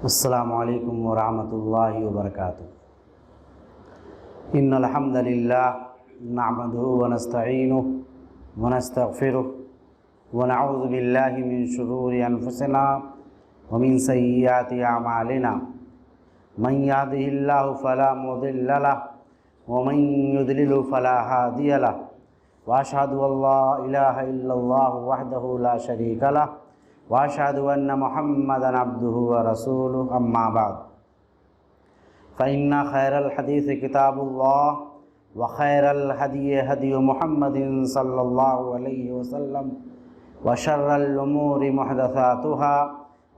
अस्सलामु अलैकुम वरहमतुल्लाहि वबरकातुहू। इन्नल हम्दलिल्लाह नहमदुहु व नस्तईनुहु व नस्तगफिरुहु व नऊज़ु बिल्लाहि मिन शुरूरि अनफुसिना व मिन सय्यिआति अमालिना। मन यहदिहिल्लाहु फला मुदिल्ल लहु व मन युद्लिलहु फला हादिय लहु व अशहदु अल्ला इलाहा इल्लल्लाहु वहदहु ला शरीका लहु व अशहदु अन्न मुहम्मदन अब्दुहु व रसूलुहु अम्मा बाद फ़इन्ना खैरल हदीस किताबुल्लाह व खैरल हदी हदी मुहम्मदिन सल्लल्लाहु अलैहि वसल्लम व शर्रल उमूरि मुहदसातुहा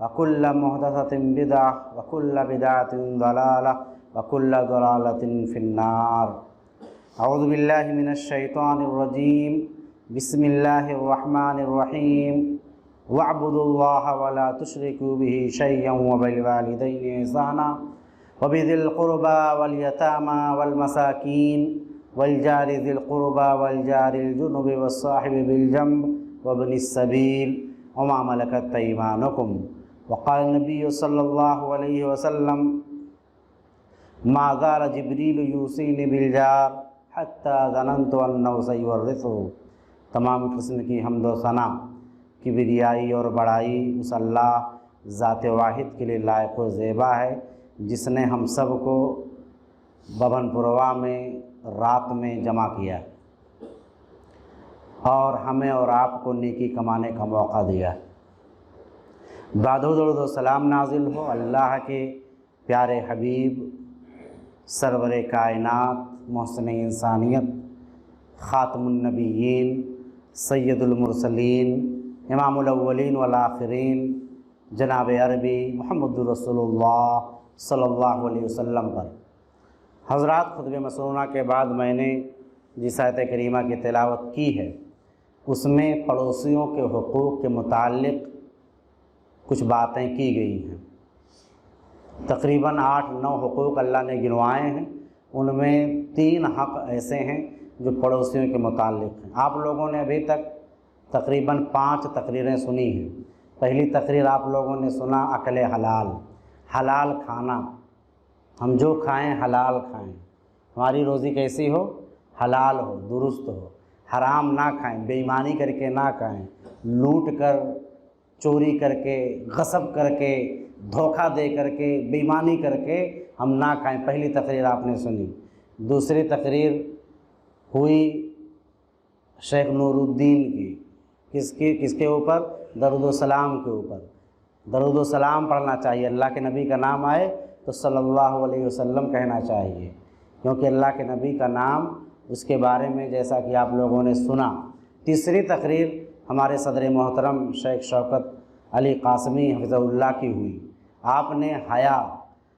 व कुल्ल मुहदसतिन बिदअह व कुल्ल बिदअतिन दलालह व कुल्ल दलालतिन फिन्नार। अऊज़ु बिल्लाहि मिनश शैतानिर रजीम। बिस्मिल्लाहिर रहमानिर रहीम। वअब्दुल्लाह वला तुश्रिकू बिही शय्यन व बिल वालिदैनि इहसाना व बिज़िल क़ुरबा वल यतामा वल मसाकीन वल जारि ज़िल क़ुरबा वल जारिल जुनुबि वस्साहिबि बिल जंब व इब्निस सबील व मा मलकत अयमानुकुम। व क़ाल नबिय्यु सल्लल्लाहु अलैहि वसल्लम मा ज़ाला जिब्रीलु यूसीनी बिल जार हत्ता ज़नन्तु अन्नहु सयुवर्रिथुहु। तमाम किस्म की हम्द व सना किबरियाई और बड़ाई उस अल्लाह ज़ात वाहिद के लिए लायक व ज़ेबा है जिसने हम सब को बभनपुरवा में रात में जमा किया और हमें और आपको नेकी कमाने का मौका दिया। बादो सलाम नाजिल हो अल्लाह के प्यारे हबीब सरवर कायनात मोहसिन इंसानियत ख़ातमुन नबिय्यीन सय्यदुल मुरसलीन इमामुल अव्वलीन वल आखिरीन जनाब अरबी मुहम्मदुर रसूलुल्लाह सल्लल्लाहु अलैहि वसल्लम पर। हज़रात खुतबे मसनूना के बाद मैंने जिस आयत करीमा की तिलावत की है उसमें पड़ोसियों के हुकूक़ के मुताल्लिक़ कुछ बातें की गई हैं। तकरीबन 8-9 हुकूक़ अल्लाह ने गिनवाए हैं। उनमें 3 हक़ ऐसे हैं जो पड़ोसियों के मुताल्लिक़ हैं। आप लोगों ने अभी तक तकरीबन 5 तकरीरें सुनी हैं। पहली तकरीर आप लोगों ने सुना अकले हलाल, हलाल खाना। हम जो खाएं हलाल खाएं। हमारी रोज़ी कैसी हो? हलाल हो, दुरुस्त हो। हराम ना खाएं, बेईमानी करके ना खाएं, लूट कर, चोरी करके, गसब करके, धोखा दे करके, बेईमानी करके हम ना खाएं। पहली तकरीर आपने सुनी। दूसरी तकरीर हुई शेख नूरुद्दीन की। किसके ऊपर? दरूद सलाम के ऊपर। दरूद सलाम पढ़ना चाहिए। अल्लाह के नबी का नाम आए तो सल्लल्लाहु अलैहि वसल्लम कहना चाहिए, क्योंकि अल्लाह के नबी का नाम उसके बारे में जैसा कि आप लोगों ने सुना। तीसरी तकरीर हमारे सदर मोहतरम शेख शौकत अली कासमी हफ़िज़हुल्लाह की हुई। आपने हया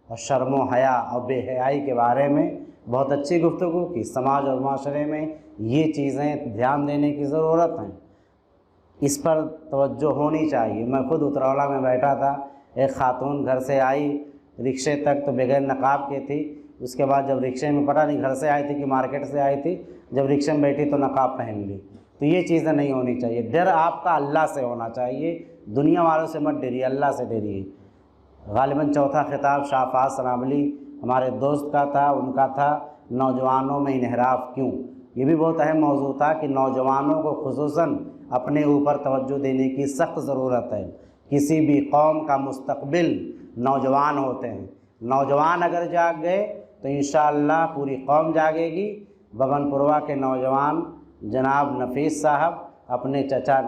और शर्म व हया और बेहयाई के बारे में बहुत अच्छी गुफ्तगू की। समाज और माशरे में ये चीज़ें ध्यान देने की ज़रूरत है, इस पर तवज्जो होनी चाहिए। मैं खुद उतरौला में बैठा था, एक ख़ातून घर से आई रिक्शे तक तो बगैर नकाब के थी। उसके बाद जब रिक्शे में, पता नहीं घर से आई थी कि मार्केट से आई थी, जब रिक्शे में बैठी तो नकाब पहन ली। तो ये चीज़ें नहीं होनी चाहिए। डर आपका अल्लाह से होना चाहिए। दुनिया वालों से मत डरिए, अल्लाह से डरिए। गालिबन चौथा खिताब शाहफाज सनावली हमारे दोस्त का था, उनका था नौजवानों में इनहराफ क्यों। ये भी बहुत अहम मौजू था कि नौजवानों को खुसूसन अपने ऊपर तवज्जो देने की सख्त ज़रूरत है। किसी भी कौम का मुस्तक़बिल नौजवान होते हैं। नौजवान अगर जाग गए तो इंशाअल्लाह पूरी कौम जागेगी। बभनपुरवा के नौजवान जनाब नफ़ीस साहब अपने चचा,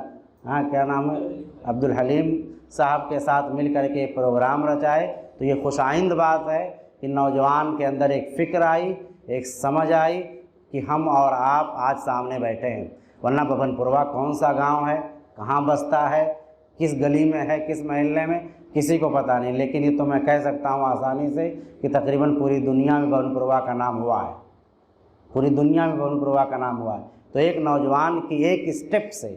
क्या नाम है, अब्दुल हलीम साहब के साथ मिल कर के प्रोग्राम रचाए। तो ये खुशाइंद बात है कि नौजवान के अंदर एक फ़िक्र आई, एक समझ आई कि हम और आप आज सामने बैठे हैं। वरना बभनपुरवा कौन सा गांव है, कहाँ बसता है, किस गली में है, किस मोहल्ले में, किसी को पता नहीं। लेकिन ये तो मैं कह सकता हूँ आसानी से कि तकरीबन पूरी दुनिया में बभनपुरवा का नाम हुआ है। पूरी दुनिया में बभनपुरवा का नाम हुआ है। तो एक नौजवान की एक स्टेप से,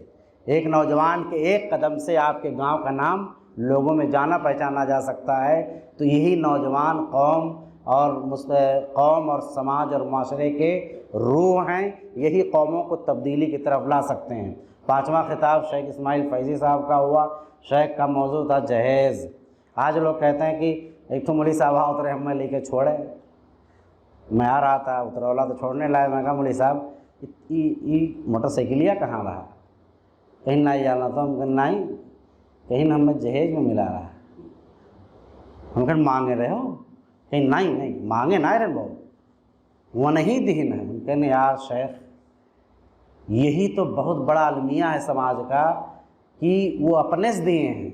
एक नौजवान के एक कदम से आपके गांव का नाम लोगों में जाना पहचाना जा सकता है। तो यही नौजवान कौम और समाज और माशरे के रूह हैं। यही कौमों को तब्दीली की तरफ ला सकते हैं। 5वां खिताब शेख इस्माइल फैज़ी साहब का हुआ। शेख का मौजू था जहेज़। आज लोग कहते हैं कि एक तो मौलवी साहब वहाँ उतरे, हमें लेके छोड़े। मैं आ रहा था उतरौला तो छोड़ने लाया। मैं कहा मौलवी साहब ये मोटरसाइकिलिया कहाँ रहा? कहीं नहीं जाना था। हम कहीं नहीं, कहीं ना हमें जहेज में मिला रहा। हम कहीं मांगे रहे हो? कहीं नहीं मांगे ना रहे बहुत, वो नहीं दीन है। हम कहने यार शेख, यही तो बहुत बड़ा अलमिया है समाज का कि वो अपने से दिए हैं,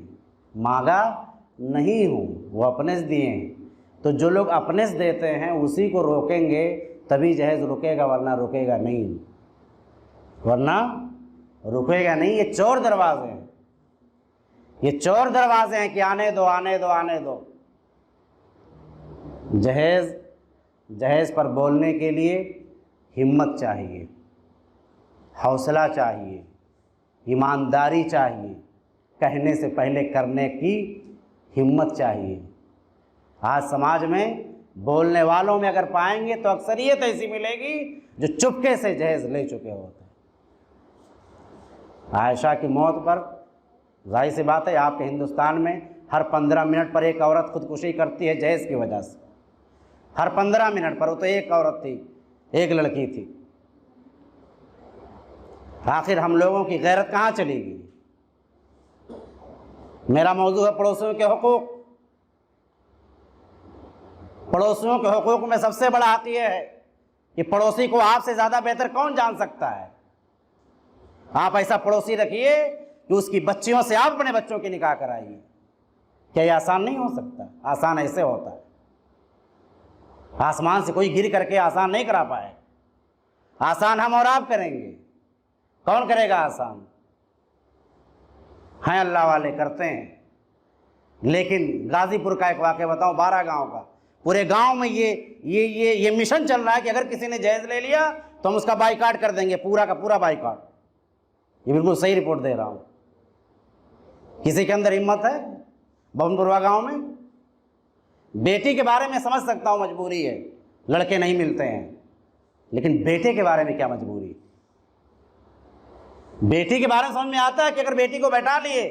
मांगा नहीं हूँ, वो अपने से दिए हैं। तो जो लोग अपने से देते हैं उसी को रोकेंगे तभी जहेज रुकेगा, वरना रुकेगा नहीं, वरना रुकेगा नहीं। ये चोर दरवाजे हैं, ये चोर दरवाजे हैं कि आने दो आने दो आने दो। जहेज पर बोलने के लिए हिम्मत चाहिए, हौसला चाहिए, ईमानदारी चाहिए, कहने से पहले करने की हिम्मत चाहिए। आज समाज में बोलने वालों में अगर पाएंगे तो अक्सरियत ऐसी मिलेगी जो चुपके से जहेज ले चुके होते हैं। आयशा की मौत पर जाहिर सी बात है आपके हिंदुस्तान में हर 15 मिनट पर एक औरत खुदकुशी करती है जहेज की वजह से। हर 15 मिनट पर, वो तो एक औरत थी, एक लड़की थी। आखिर हम लोगों की गैरत कहाँ चली गई? मेरा मौजू है पड़ोसियों के हुकूक। पड़ोसियों के हुकूक में सबसे बड़ा हक यह है कि पड़ोसी को आपसे ज़्यादा बेहतर कौन जान सकता है। आप ऐसा पड़ोसी रखिए कि उसकी बच्चियों से आप अपने बच्चों की निकाह कराइए। क्या ये आसान नहीं हो सकता? आसान ऐसे होता है। आसमान से कोई गिर करके आसान नहीं करा पाए। आसान हम और आप करेंगे, कौन करेगा आसान? हैं अल्लाह वाले करते हैं। लेकिन गाजीपुर का एक वाक़या बताऊं, 12 गांव का, पूरे गांव में ये मिशन चल रहा है कि अगर किसी ने जहेज ले लिया तो हम उसका बाइकाट कर देंगे, पूरा का पूरा बाइकाट। ये बिल्कुल सही रिपोर्ट दे रहा हूं। किसी के अंदर हिम्मत है? बमपुरवा गांव में बेटी के बारे में समझ सकता हूं, मजबूरी है, लड़के नहीं मिलते हैं, लेकिन बेटे के बारे में क्या मजबूरी? बेटी के बारे में समझ में आता है कि अगर बेटी को बैठा लिए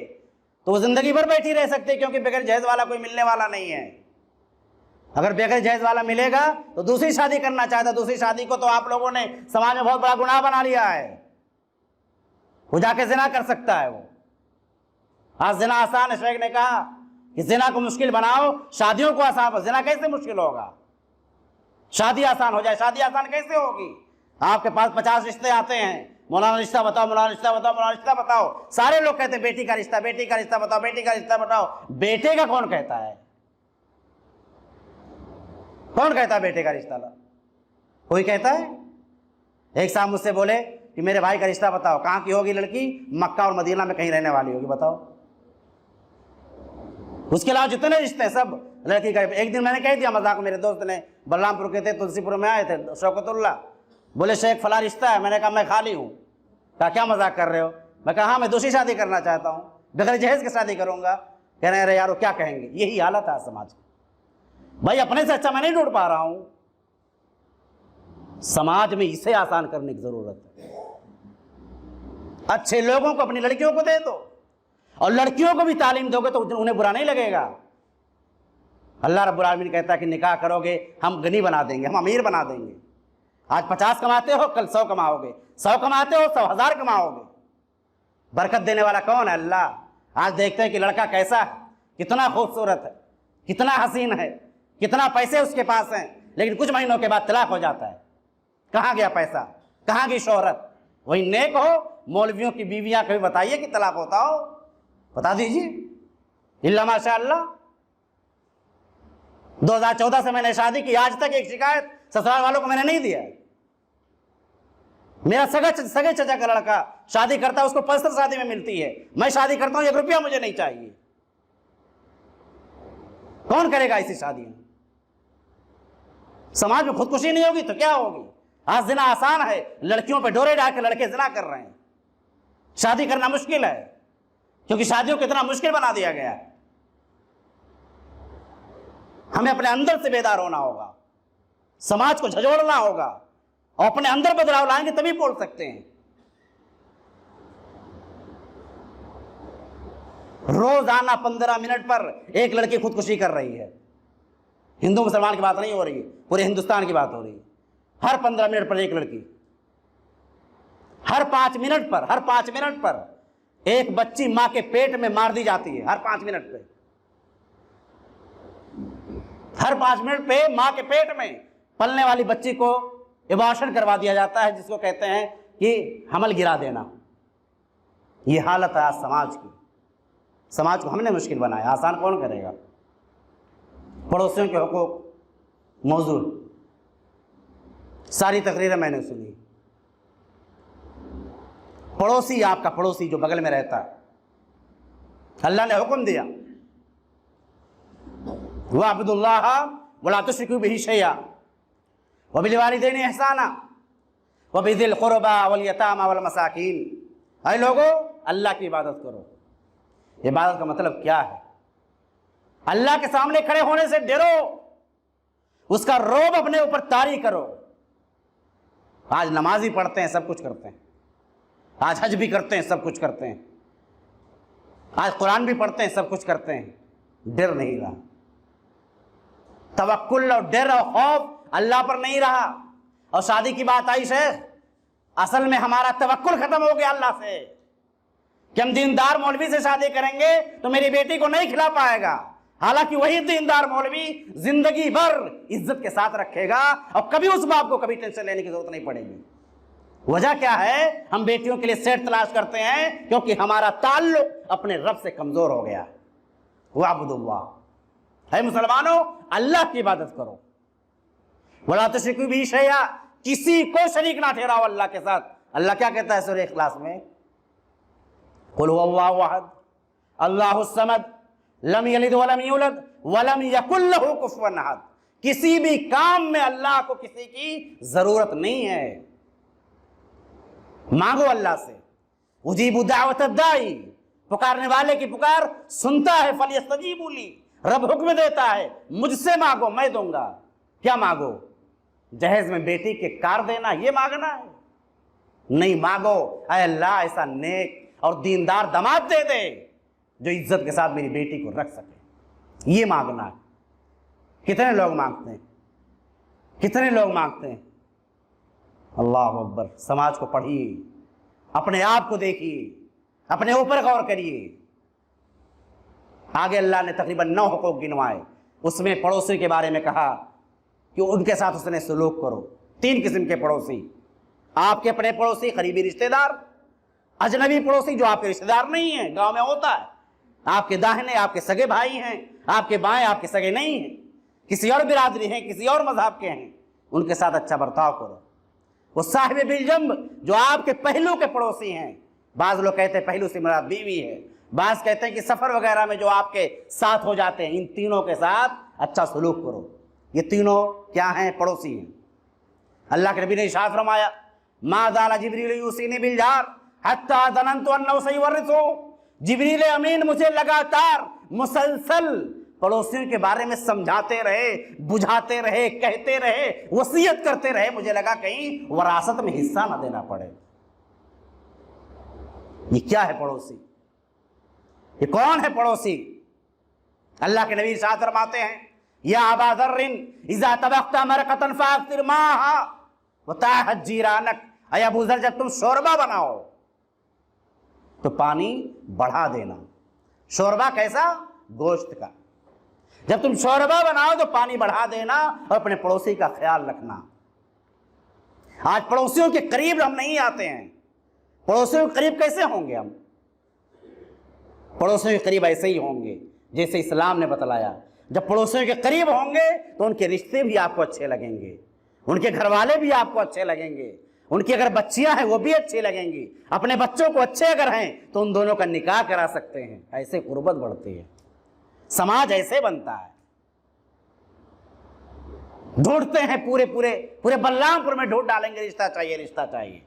तो वो जिंदगी भर बैठी रह सकती है, क्योंकि बगैर जहेज वाला कोई मिलने वाला नहीं है। अगर बगैर जहेज वाला मिलेगा तो दूसरी शादी करना चाहता। दूसरी शादी को तो आप लोगों ने समाज में बहुत बड़ा गुनाह बना लिया है। वो जाके जिना कर सकता है। वो आज जिना आसान है। शेख ने कहा कि जिना को मुश्किल बनाओ, शादियों को आसान। जिना कैसे मुश्किल होगा? शादी आसान हो जाए। शादी आसान कैसे होगी? आपके पास 50 रिश्ते आते हैं, मौलाना रिश्ता बताओ, मौलाना रिश्ता बताओ, मौलाना रिश्ता बताओ। सारे लोग कहते हैं बेटी का रिश्ता, बेटी का रिश्ता बताओ, बेटी का रिश्ता बताओ। बेटे का कौन कहता है? कौन कहता है बेटे का रिश्ता? कोई कहता है? एक साहब मुझसे बोले कि मेरे भाई का रिश्ता बताओ। कहाँ की होगी लड़की? मक्का और मदीना में कहीं रहने वाली होगी, बताओ। उसके अलावा जितने रिश्ते हैं सब लड़की का। एक दिन मैंने कह दिया मजाक, मेरे दोस्त ने बलरामपुर के थे, तुलसीपुर में आए थे, शौकतुल्ला, बोले शेख फला रिश्ता है। मैंने कहा मैं खाली हूँ। कहा क्या मजाक कर रहे हो? मैं कहा हाँ, मैं दूसरी शादी करना चाहता हूँ, बगैर जहेज की शादी करूंगा। कह रहे अरे यार वो क्या कहेंगे? यही हालत है समाज की। भाई अपने से अच्छा मैं नहीं ढूंढ पा रहा हूं। समाज में इसे आसान करने की जरूरत है। अच्छे लोगों को अपनी लड़कियों को दे दो, और लड़कियों को भी तालीम दोगे तो उन्हें बुरा नहीं लगेगा। अल्लाह रब्बुल आलमीन कहता है कि निकाह करोगे हम गनी बना देंगे, हम अमीर बना देंगे। आज 50 कमाते हो, कल 100 कमाओगे, 100 कमाते हो 100,000 कमाओगे। बरकत देने वाला कौन है? अल्लाह। आज देखते हैं कि लड़का कैसा है, कितना खूबसूरत है, कितना हसीन है, कितना पैसे उसके पास हैं, लेकिन कुछ महीनों के बाद तलाक हो जाता है। कहाँ गया पैसा? कहाँ गई शोहरत? वही नेक हो मौलवियों की बीवियां कभी बताइए कि तलाक होता हो? बता दीजिए। इल्ला माशाअल्लाह। 2014 से मैंने शादी की, आज तक एक शिकायत ससुराल वालों को मैंने नहीं दिया। मेरा सगे चचा का लड़का शादी करता है, उसको पल्सर शादी में मिलती है। मैं शादी करता हूं, 1 रुपया मुझे नहीं चाहिए। कौन करेगा ऐसी शादी? समाज में खुदकुशी नहीं होगी तो क्या होगी? आज जिना आसान है, लड़कियों पे डोरे डाल के लड़के जिना कर रहे हैं। शादी करना मुश्किल है, क्योंकि शादियों को इतना मुश्किल बना दिया गया है। हमें अपने अंदर से बेदार होना होगा, समाज को झंझोड़ना होगा, और अपने अंदर बदलाव लाएंगे तभी बोल सकते हैं। रोजाना 15 मिनट पर एक लड़की खुदकुशी कर रही है। हिंदू मुसलमान की बात नहीं हो रही है, पूरे हिंदुस्तान की बात हो रही है। हर 15 मिनट पर एक लड़की, हर 5 मिनट पर एक बच्ची मां के पेट में मार दी जाती है। हर 5 मिनट पे मां के पेट में पलने वाली बच्ची को एबॉर्शन करवा दिया जाता है, जिसको कहते हैं कि हमल गिरा देना। ये हालत है आज समाज की। समाज को हमने मुश्किल बनाया, आसान कौन करेगा। पड़ोसियों के हुकूक मौजूद सारी तकरीरें मैंने सुनी। पड़ोसी, आपका पड़ोसी जो बगल में रहता है, अल्लाह ने हुक्म दिया वअब्दुल्लाह वला तुश्रिकू बिही शैआ व बिल वालिदैनि इहसाना व बिज़िल क़ुरबा वल यतामा वल मसाकीन। ऐ लोगों, अल्लाह की इबादत करो। इबादत का मतलब क्या है? अल्लाह के सामने खड़े होने से डरो, उसका रौब अपने ऊपर तारी करो। आज नमाज भी पढ़ते हैं, सब कुछ करते हैं, आज हज भी करते हैं, सब कुछ करते हैं, आज कुरान भी पढ़ते हैं, सब कुछ करते हैं, डर नहीं रहा। तवक्कुल और डर और खौफ अल्लाह पर नहीं रहा। और शादी की बात आई शेख, असल में हमारा तवक्कुल खत्म हो गया अल्लाह से कि हम दीनदार मौलवी से शादी करेंगे तो मेरी बेटी को नहीं खिला पाएगा। हालांकि वही दीनदार मौलवी जिंदगी भर इज्जत के साथ रखेगा और कभी उस बाप को कभी टेंशन लेने की जरूरत नहीं पड़ेगी। वजह क्या है? हम बेटियों के लिए सेट तलाश करते हैं क्योंकि हमारा ताल्लुक अपने रब से कमजोर हो गया। वअब्दुल्लाह, है मुसलमानों, अल्लाह की इबादत करो। वला तुश्रिकू बिही शैआ, किसी को शरीक ना ठहराओ अल्लाह के साथ। अल्लाह क्या कहता है सूरह इखलास में? कुल हुवल्लाहु अहद अल्लाहुस समद लम यलिद वलम यूलद वलम यकुल लहू कुफुवन अहद। किसी भी काम में अल्लाह को किसी की जरूरत नहीं है। मांगो अल्लाह से। उजीबु दावत दाई, पुकारने वाले की पुकार सुनता है। फलयस्तजीबू ली, रब हुक्म देता है मुझसे मांगो मैं दूंगा। क्या मांगो? जहेज में बेटी के कार देना, ये मांगना है? नहीं, मांगो ऐ अल्लाह ऐसा नेक और दीनदार दामाद दे दे जो इज्जत के साथ मेरी बेटी को रख सके। ये मांगना है। कितने लोग मांगते हैं, कितने लोग मांगते हैं? अल्लाह अकबर। समाज को पढ़िए, अपने आप को देखिए, अपने ऊपर गौर करिए। आगे अल्लाह ने तकरीबन 9 हुकूक गिनवाए। उसमें पड़ोसी के बारे में कहा कि उनके साथ उसने सलूक करो। 3 किस्म के पड़ोसी, आपके अपने पड़ोसी, करीबी रिश्तेदार, अजनबी पड़ोसी जो आपके रिश्तेदार नहीं है, गांव में होता है, आपके दाहिने आपके सगे भाई हैं, आपके बाएं आपके सगे नहीं हैं, किसी और बिरादरी हैं, किसी और मजहब के हैं, उनके साथ अच्छा बर्ताव करो। वो साहिब बिलजंब जो आपके पहलू के पड़ोसी हैं, बाज लोग कहते हैं पहलू से मुराद बीवी है, बाज कहते हैं कि सफर वगैरह में जो आपके साथ हो जाते हैं, इन तीनों के साथ अच्छा सलूक करो। ये तीनों क्या हैं? पड़ोसी हैं। अल्लाह के नबी ने इरशाद फरमाया, मा ज़ाला जिब्रील यूसीनी बिल जार हत्ता ज़ननतु अन्नहु सयवर्रिसु। जिब्रील अमीन मुझे लगातार मुसलसल पड़ोसियों के बारे में समझाते रहे, बुझाते रहे, कहते रहे, वसीयत करते रहे। मुझे लगा कहीं वरासत में हिस्सा ना देना पड़े। ये क्या है पड़ोसी? ये कौन है पड़ोसी? अल्लाह के नबी इरशाद फरमाते हैं, या अबा ज़र्रिन इज़ा तबख्ता मरक़तन फ़अक्सिर माहा व ताहत जीरानक। अय अबू ज़र, जब तुम शोरबा बनाओ तो पानी बढ़ा देना। शोरबा कैसा? गोश्त का। जब तुम शोरबा बनाओ तो पानी बढ़ा देना और अपने पड़ोसी का ख्याल रखना। आज पड़ोसियों के करीब हम नहीं आते हैं। पड़ोसियों के करीब कैसे होंगे हम? पड़ोसियों के करीब ऐसे ही होंगे जैसे इस्लाम ने बतलाया। जब पड़ोसियों के करीब होंगे तो उनके रिश्ते भी आपको अच्छे लगेंगे, उनके घर वाले भी आपको अच्छे लगेंगे, उनकी अगर बच्चियां हैं वो भी अच्छी लगेंगी, अपने बच्चों को अच्छे अगर हैं तो उन दोनों का निकाह करा सकते हैं। ऐसे कुर्बत बढ़ती है, समाज ऐसे बनता है। ढूंढते हैं पूरे पूरे पूरे बलरामपुर में ढूंढ डालेंगे, रिश्ता चाहिए, रिश्ता चाहिए।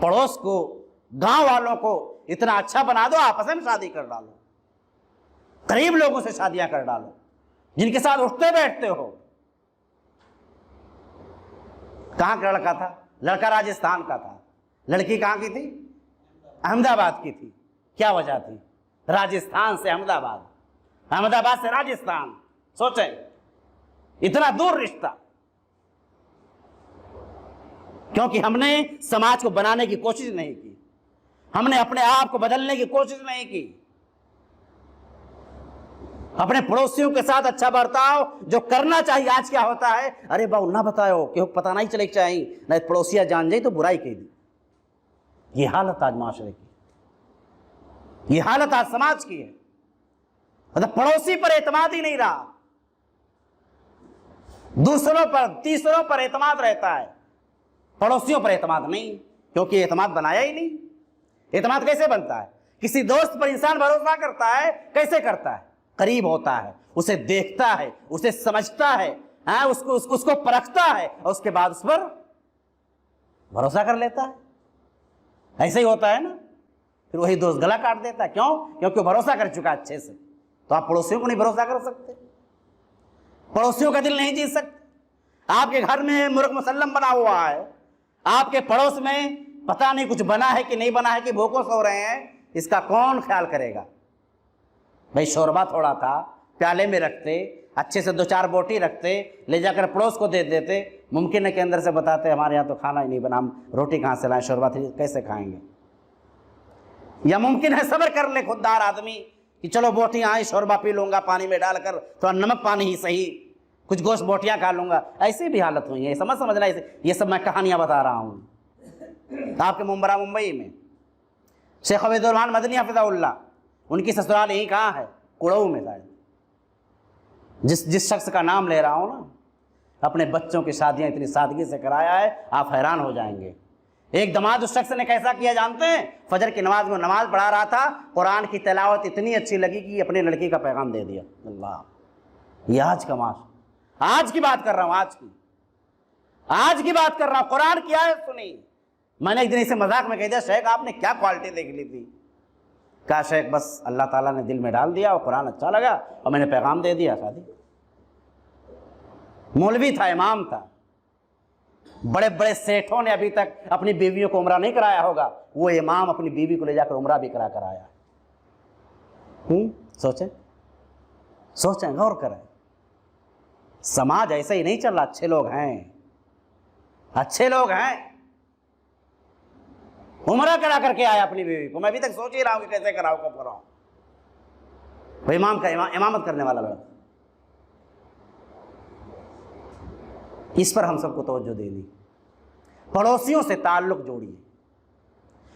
पड़ोस को, गांव वालों को इतना अच्छा बना दो, आपस में शादी कर डालो, करीब लोगों से शादियां कर डालो, जिनके साथ उठते बैठते हो। कहां का लड़का था? लड़का राजस्थान का था, लड़की कहां की थी? अहमदाबाद की थी। क्या वजह थी? राजस्थान से अहमदाबाद, अहमदाबाद से राजस्थान, सोचें इतना दूर रिश्ता। क्योंकि हमने समाज को बनाने की कोशिश नहीं की, हमने अपने आप को बदलने की कोशिश नहीं की। अपने पड़ोसियों के साथ अच्छा बर्ताव जो करना चाहिए, आज क्या होता है, अरे बाबू ना बताओ क्यों, पता नहीं चले चाहिए, नहीं पड़ोसिया जान जाए तो बुराई कह दी। ये हालत आज माशरे की, ये हालत आज समाज की है। मतलब पड़ोसी पर एतमाद ही नहीं रहा, दूसरों पर तीसरों पर एतमाद रहता है, पड़ोसियों पर एतमाद नहीं, क्योंकि एतमाद बनाया ही नहीं। एतमाद कैसे बनता है? किसी दोस्त पर इंसान भरोसा करता है, कैसे करता है? करीब होता है, उसे देखता है, उसे समझता है, उसको परखता है और उसके बाद उस पर भरोसा कर लेता है। ऐसे ही होता है ना। फिर वही दोस्त गला काट देता है। क्यों? क्योंकि वो भरोसा कर चुका अच्छे से। तो आप पड़ोसियों को नहीं भरोसा कर सकते, पड़ोसियों का दिल नहीं जीत सकते। आपके घर में मुर्ग मुसल्लम बना हुआ है, आपके पड़ोस में पता नहीं कुछ बना है कि नहीं बना है, कि भूखों सो रहे हैं, इसका कौन ख्याल करेगा? भाई शोरबा थोड़ा था, प्याले में रखते, अच्छे से 2-4 बोटी रखते, ले जाकर पड़ोस को दे देते। मुमकिन है कि अंदर से बताते हमारे यहाँ तो खाना ही नहीं बना, हम रोटी कहाँ से लाएं, शोरबा थी कैसे खाएंगे? या मुमकिन है सब्र कर ले खुददार आदमी कि चलो बोटियाँ आई, शोरबा पी लूंगा पानी में डालकर, थोड़ा नमक पानी ही सही, कुछ गोश्त बोटियाँ खा लूंगा। ऐसी भी हालत हुई है, समझना। ये सब मैं कहानियाँ बता रहा हूँ। आपके मुंबई में शेख अब्दुर्रहमान मदनी हफिज़हुल्लाह, उनकी ससुराल यहीं कहाँ है? कुड़ऊ में शायद। जिस शख्स का नाम ले रहा हूँ ना, अपने बच्चों की शादियाँ इतनी सादगी से कराया है, आप हैरान हो जाएंगे। एक दमाद उस शख्स ने कैसा किया जानते हैं? फजर की नमाज में नमाज पढ़ा रहा था, कुरान की तिलावत इतनी अच्छी लगी कि अपने लड़की का पैगाम दे दिया। अल्लाह, ये आज का माश, आज की बात कर रहा हूँ, आज की बात कर रहा हूँ। कुरान की आयत सुनी। मैंने एक दिन इसे मजाक में कह दिया, शेख आपने क्या क्वालिटी देख ली थी? कहा शेख बस अल्लाह ताला ने दिल में डाल दिया और कुरान अच्छा लगा और मैंने पैगाम दे दिया, शादी। मौलवी था, इमाम था, बड़े बड़े सेठों ने अभी तक अपनी बीवियों को उम्रा नहीं कराया होगा, वो इमाम अपनी बीवी को ले जाकर उम्रा भी करा कर आया। सोचें, गौर करें। समाज ऐसे ही नहीं चल रहा। अच्छे लोग हैं, अच्छे लोग हैं। उम्रा करा करके आया अपनी बीवी को। मैं अभी तक सोच ही रहा हूं कि कैसे कराऊं, कब कराऊं। वो इमाम का इमामत करने वाला लड़का। इस पर हम सबको तवज्जो देनी। पड़ोसियों से ताल्लुक जोड़िए,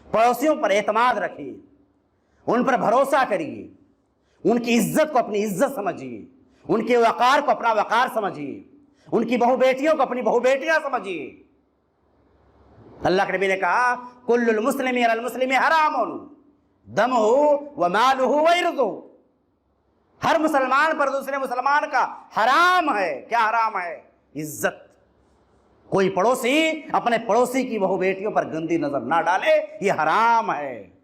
पड़ोसियों पर एतमाद रखिए, उन पर भरोसा करिए, उनकी इज्जत को अपनी इज्जत समझिए, उनके वकार को अपना वकार समझिए, उनकी बहु बेटियों को अपनी बहु बेटियां समझिए। अल्लाह के नबी ने कहा, कुल्लुल मुस्लिमी अलल मुस्लिमी हरामुन दमुहु व मालुहु व इर्दुहु। हर मुसलमान पर दूसरे मुसलमान का हराम है। क्या हराम है? इज्जत। कोई पड़ोसी अपने पड़ोसी की बहु बेटियों पर गंदी नजर ना डाले, ये हराम है।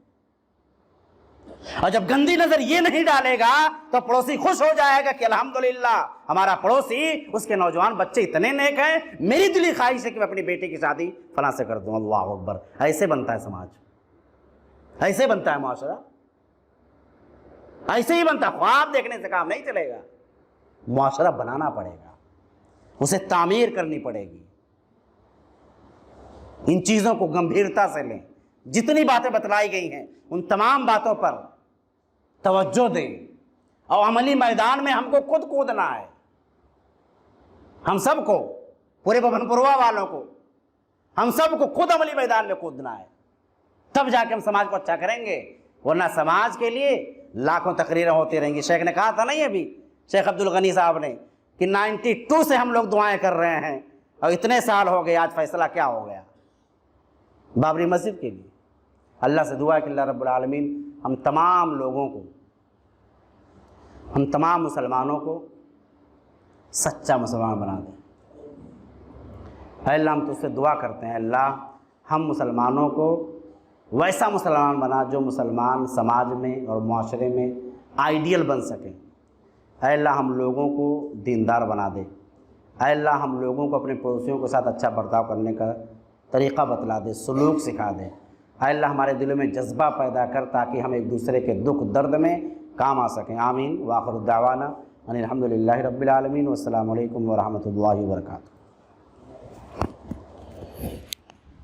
और जब गंदी नजर ये नहीं डालेगा तो पड़ोसी खुश हो जाएगा कि अल्हम्दुलिल्लाह हमारा पड़ोसी, उसके नौजवान बच्चे इतने नेक हैं, मेरी दिली ख्वाहिश है कि मैं अपनी बेटी की शादी फलां से कर दूं। अल्लाह अकबर। ऐसे बनता है समाज, ऐसे बनता है माशरा, ऐसे ही बनता। ख्वाब देखने से काम नहीं चलेगा, माशरा बनाना पड़ेगा, उसे तामीर करनी पड़ेगी। इन चीजों को गंभीरता से लें। जितनी बातें बतलाई गई हैं उन तमाम बातों पर तवज्जो दें और अमली मैदान में हमको खुद कूदना है। हम सबको, पूरे भवनपुरवा वालों को, हम सबको खुद अमली मैदान में कूदना है, तब जाके हम समाज को अच्छा करेंगे। वरना समाज के लिए लाखों तकरीरें होती रहेंगी। शेख ने कहा था नहीं अभी, शेख अब्दुल गनी साहब ने, कि 92 से हम लोग दुआएं कर रहे हैं और इतने साल हो गए, आज फैसला क्या हो गया बाबरी मस्जिद के लिए। अल्लाह से दुआ है कि अल्लाह रब्बुल आलमीन हम तमाम लोगों को, हम तमाम मुसलमानों को सच्चा मुसलमान बना दें। अल्लाह हम तुझसे दुआ करते हैं, अल्लाह हम मुसलमानों को वैसा मुसलमान बना जो मुसलमान समाज में और माशरे में आइडियल बन सकें। अल्लाह हम लोगों को दीनदार बना दे। अल्लाह हम लोगों को अपने पड़ोसियों के साथ अच्छा बर्ताव करने का तरीक़ा बतला दे, सलूक सिखा दे। अल्लाह हमारे दिलों में जज्बा पैदा कर ताकि हम एक दूसरे के दुख दर्द में काम आ सकें। आमीन। व आखिरु दावाना अनिल हम्दुलिल्लाहि रब्बिल आलमीन। वस्सलामु अलैकुम व रहमतुल्लाहि व बरकातुहू।